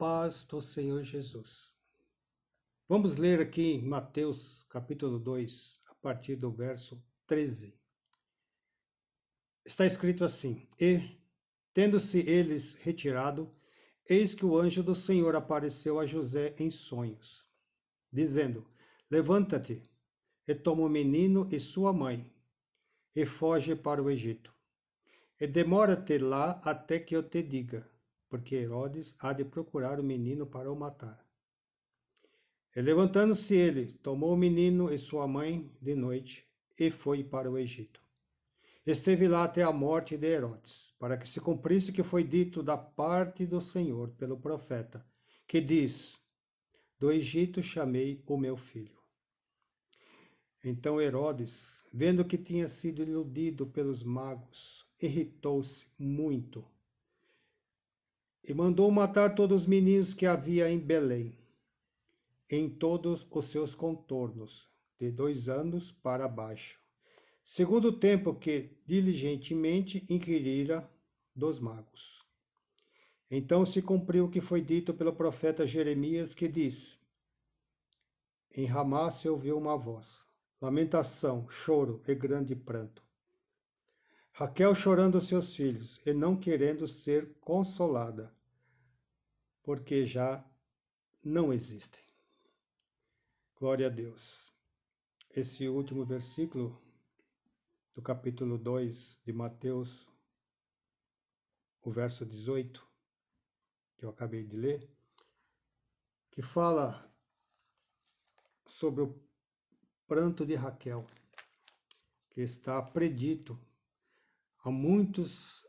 paz do Senhor Jesus. Vamos ler aqui em Mateus capítulo 2, a partir do verso 13. Está escrito assim: E, tendo-se eles retirado, eis que o anjo do Senhor apareceu a José em sonhos, dizendo: Levanta-te, e toma o menino e sua mãe, e foge para o Egito. E demora-te lá até que eu te diga, porque Herodes há de procurar o menino para o matar. E levantando-se ele, tomou o menino e sua mãe de noite, e foi para o Egito. Esteve lá até a morte de Herodes, para que se cumprisse o que foi dito da parte do Senhor pelo profeta, que diz: Do Egito chamei o meu filho. Então Herodes, vendo que tinha sido iludido pelos magos, irritou-se muito e mandou matar todos os meninos que havia em Belém, em todos os seus contornos, de 2 anos para baixo, segundo o tempo que diligentemente inquirira dos magos. Então se cumpriu o que foi dito pelo profeta Jeremias, que diz: Em Ramá se ouviu uma voz, lamentação, choro e grande pranto. Raquel chorando seus filhos e não querendo ser consolada, porque já não existem. Glória a Deus. Esse último versículo do capítulo 2 de Mateus, o verso 18, que eu acabei de ler, que fala sobre o pranto de Raquel, que está predito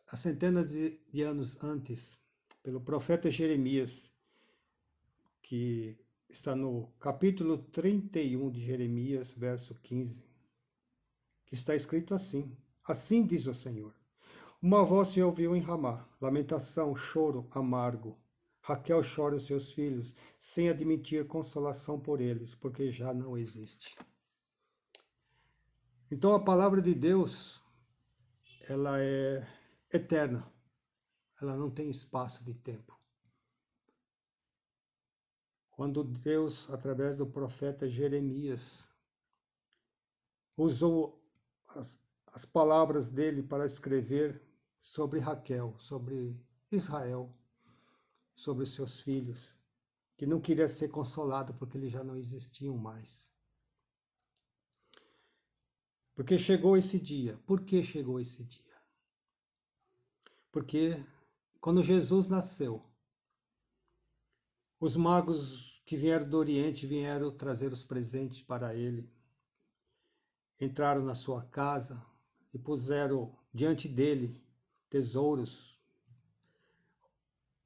há centenas de anos antes, pelo profeta Jeremias, que está no capítulo 31 de Jeremias, verso 15, que está escrito assim: Assim diz o Senhor: Uma voz se ouviu em Ramá, lamentação, choro amargo. Raquel chora os seus filhos, sem admitir consolação por eles, porque já não existe. Então a palavra de Deus, ela é eterna. Ela não tem espaço de tempo. Quando Deus, através do profeta Jeremias, usou as palavras dele para escrever sobre Raquel, sobre Israel, sobre os seus filhos, que não queria ser consolado porque eles já não existiam mais. Porque chegou esse dia. Por que chegou esse dia? Porque quando Jesus nasceu, os magos que vieram do Oriente vieram trazer os presentes para ele. Entraram na sua casa e puseram diante dele tesouros,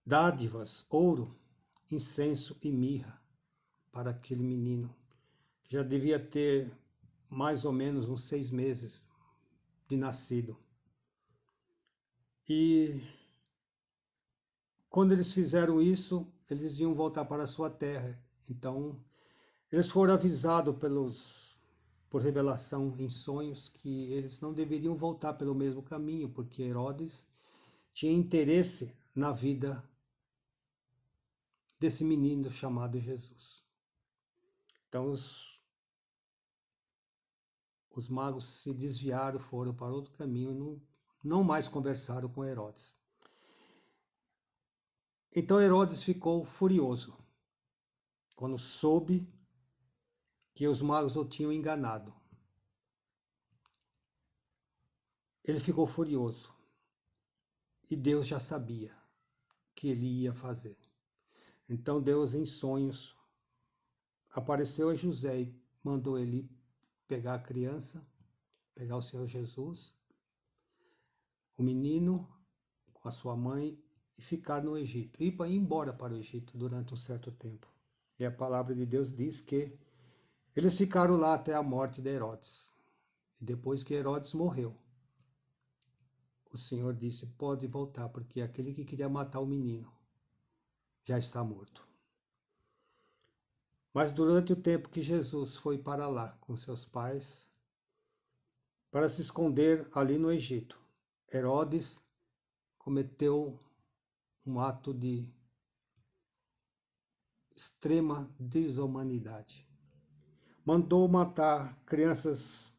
dádivas, ouro, incenso e mirra para aquele menino, que já devia ter mais ou menos uns 6 meses de nascido. E quando eles fizeram isso, eles iam voltar para a sua terra. Então, eles foram avisados por revelação em sonhos que eles não deveriam voltar pelo mesmo caminho, porque Herodes tinha interesse na vida desse menino chamado Jesus. Então, os magos se desviaram, foram para outro caminho, não mais conversaram com Herodes. Então Herodes ficou furioso quando soube que os magos o tinham enganado. Ele ficou furioso e Deus já sabia que ele ia fazer. Então Deus, em sonhos, apareceu a José e mandou ele pegar a criança, pegar o Senhor Jesus, o menino com a sua mãe, e ficar no Egito, ir embora para o Egito durante um certo tempo. E a palavra de Deus diz que eles ficaram lá até a morte de Herodes. E depois que Herodes morreu, o Senhor disse: pode voltar, porque aquele que queria matar o menino já está morto. Mas durante o tempo que Jesus foi para lá com seus pais, para se esconder ali no Egito, Herodes cometeu um ato de extrema desumanidade. Mandou matar crianças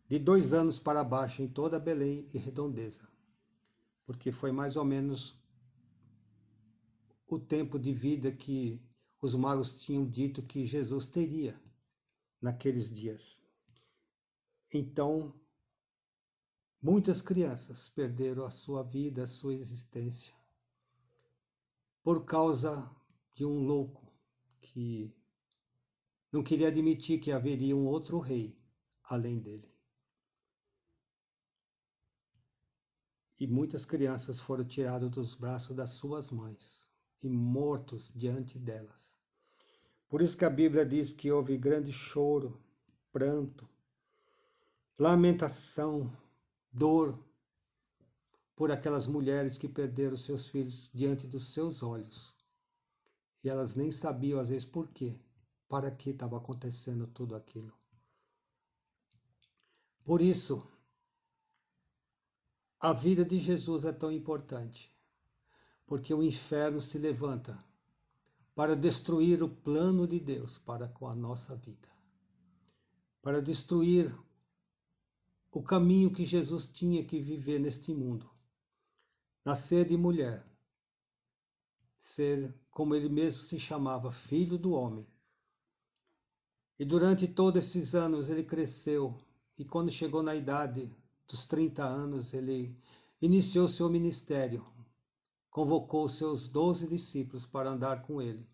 de 2 anos para baixo em toda Belém e redondeza, porque foi mais ou menos o tempo de vida que os magos tinham dito que Jesus teria naqueles dias. Então, muitas crianças perderam a sua vida, a sua existência, por causa de um louco que não queria admitir que haveria um outro rei além dele. E muitas crianças foram tiradas dos braços das suas mães e mortos diante delas. Por isso que a Bíblia diz que houve grande choro, pranto, lamentação, dor por aquelas mulheres que perderam seus filhos diante dos seus olhos. E elas nem sabiam às vezes por quê, para que estava acontecendo tudo aquilo. Por isso, a vida de Jesus é tão importante, porque o inferno se levanta para destruir o plano de Deus para com a nossa vida, para destruir o caminho que Jesus tinha que viver neste mundo. Nascer de mulher, ser, como ele mesmo se chamava, filho do homem. E durante todos esses anos ele cresceu, e quando chegou na idade dos 30 anos, ele iniciou seu ministério, convocou seus 12 discípulos para andar com ele,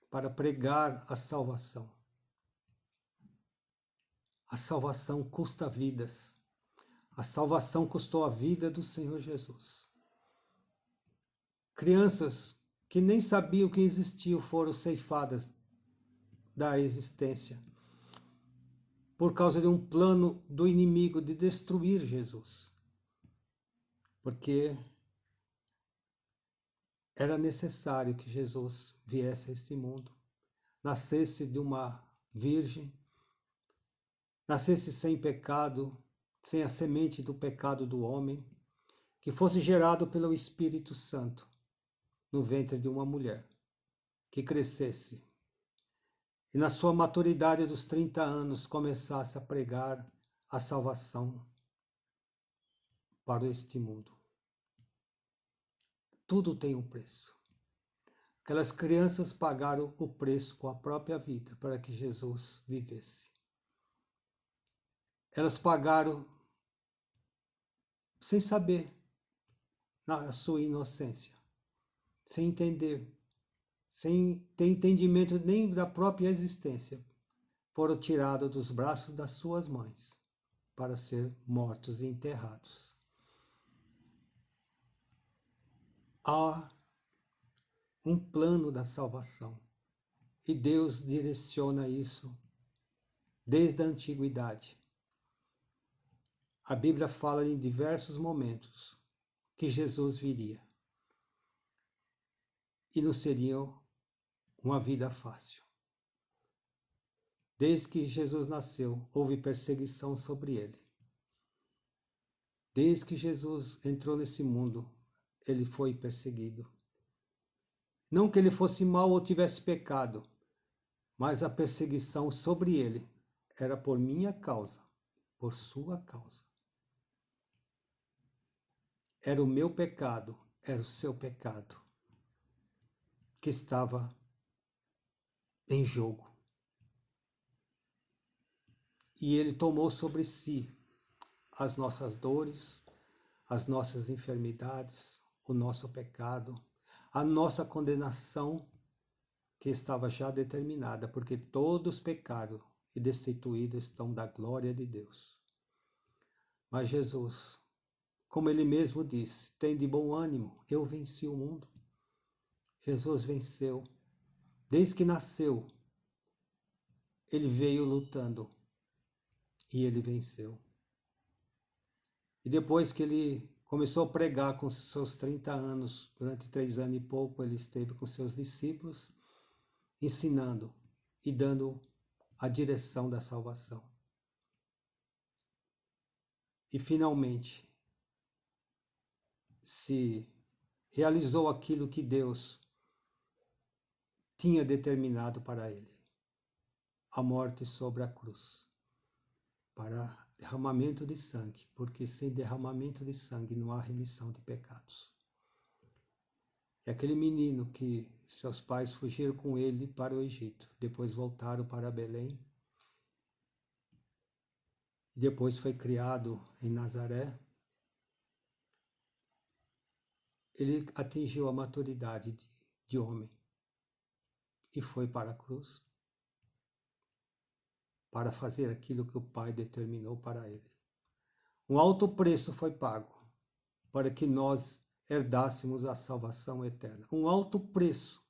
para pregar a salvação. A salvação custa vidas. A salvação custou a vida do Senhor Jesus. Crianças que nem sabiam que existiam foram ceifadas da existência por causa de um plano do inimigo de destruir Jesus. Porque era necessário que Jesus viesse a este mundo, nascesse de uma virgem, nascesse sem pecado, sem a semente do pecado do homem, que fosse gerado pelo Espírito Santo no ventre de uma mulher, que crescesse e na sua maturidade dos 30 anos começasse a pregar a salvação para este mundo. Tudo tem um preço. Aquelas crianças pagaram o preço com a própria vida para que Jesus vivesse. Elas pagaram sem saber, na sua inocência, sem entender, sem ter entendimento nem da própria existência, foram tirados dos braços das suas mães para ser mortos e enterrados. Há um plano da salvação e Deus direciona isso desde a antiguidade. A Bíblia fala em diversos momentos que Jesus viria e não seria uma vida fácil. Desde que Jesus nasceu, houve perseguição sobre ele. Desde que Jesus entrou nesse mundo, ele foi perseguido. Não que ele fosse mau ou tivesse pecado, mas a perseguição sobre ele era por minha causa, por sua causa. Era o meu pecado, era o seu pecado que estava em jogo. E ele tomou sobre si as nossas dores, as nossas enfermidades, o nosso pecado, a nossa condenação que estava já determinada, porque todos pecaram e destituídos estão da glória de Deus. Mas Jesus, como ele mesmo disse, tem de bom ânimo, eu venci o mundo. Jesus venceu. Desde que nasceu, ele veio lutando e ele venceu. E depois que ele começou a pregar com seus 30 anos, durante 3 anos e pouco, ele esteve com seus discípulos, ensinando e dando a direção da salvação. E finalmente se realizou aquilo que Deus tinha determinado para ele a morte sobre a cruz, para derramamento de sangue, porque sem derramamento de sangue não há remissão de pecados. É aquele menino que seus pais fugiram com ele para o Egito, depois voltaram para Belém, e depois foi criado em Nazaré. Ele atingiu a maturidade de homem e foi para a cruz para fazer aquilo que o Pai determinou para ele. Um alto preço foi pago para que nós herdássemos a salvação eterna. Um alto preço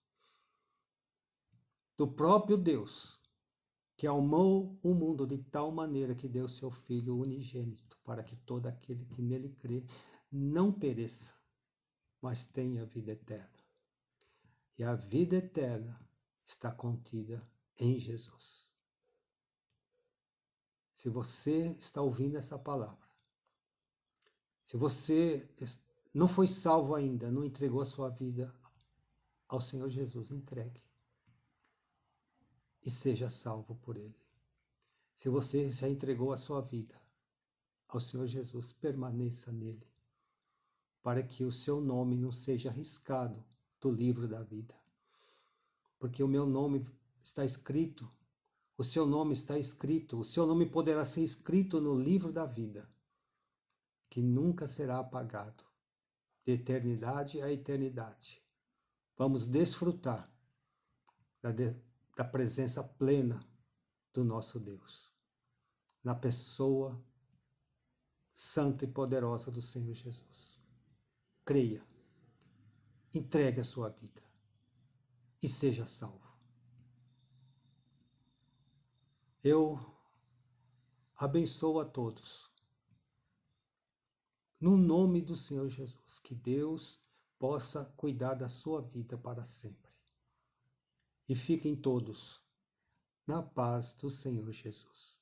do próprio Deus, que amou o mundo de tal maneira que deu seu Filho unigênito, para que todo aquele que nele crê não pereça, mas tenha vida eterna. E a vida eterna está contida em Jesus. Se você está ouvindo essa palavra, se você não foi salvo ainda, não entregou a sua vida ao Senhor Jesus, entregue e seja salvo por Ele. Se você já entregou a sua vida ao Senhor Jesus, permaneça nele, para que o seu nome não seja riscado do livro da vida. Porque o meu nome está escrito, o seu nome está escrito, o seu nome poderá ser escrito no livro da vida, que nunca será apagado, de eternidade a eternidade. Vamos desfrutar da presença plena do nosso Deus, na pessoa santa e poderosa do Senhor Jesus. Creia, entregue a sua vida e seja salvo. Eu abençoo a todos, no nome do Senhor Jesus, que Deus possa cuidar da sua vida para sempre. E fiquem todos na paz do Senhor Jesus.